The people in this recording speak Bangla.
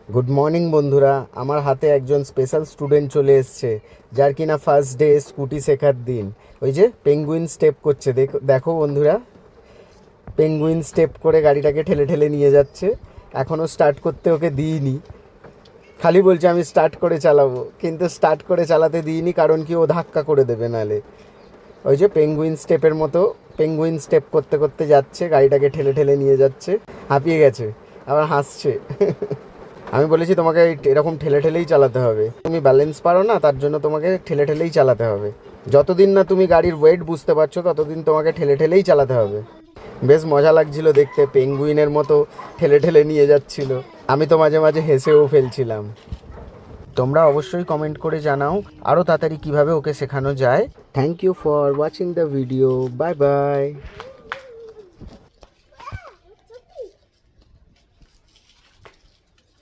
গুড মর্নিং বন্ধুরা, আমার হাতে একজন স্পেশাল স্টুডেন্ট চলে এসছে, যার কিনা ফার্স্ট ডে স্কুটি শেখার দিন। ওই যে পেঙ্গুইন স্টেপ করছে, দেখো বন্ধুরা, পেঙ্গুইন স্টেপ করে গাড়িটাকে ঠেলে ঠেলে নিয়ে যাচ্ছে। এখনও স্টার্ট করতে ওকে দিইনি, খালি বলছে আমি স্টার্ট করে চালাবো, কিন্তু স্টার্ট করে চালাতে দিইনি, কারণ কি ও ধাক্কা করে দেবে নালে। ওই যে পেঙ্গুইন স্টেপের মতো পেঙ্গুইন স্টেপ করতে করতে যাচ্ছে, গাড়িটাকে ঠেলে ঠেলে নিয়ে যাচ্ছে। হাঁপিয়ে গেছে, আবার হাসছে। আমি বলেছি তোমাকে এরকম ঠেলে ঠেলেই চালাতে হবে, তুমি ব্যালেন্স পারো না, তার জন্য তোমাকে ঠেলে ঠেলেই চালাতে হবে। যতদিন না তুমি গাড়ির ওয়েট বুঝতে পারছো, ততদিন তোমাকে ঠেলে ঠেলেই চালাতে হবে। বেশ মজা লাগছিল দেখতে, পেঙ্গুইনের মতো ঠেলে ঠেলে নিয়ে যাচ্ছিল। আমি তো মাঝে মাঝে হেসেও ফেলছিলাম। তোমরা অবশ্যই কমেন্ট করে জানাও আরও তাড়াতাড়ি কীভাবে ওকে শেখানো যায়। Thank you for watching the video. Bye by.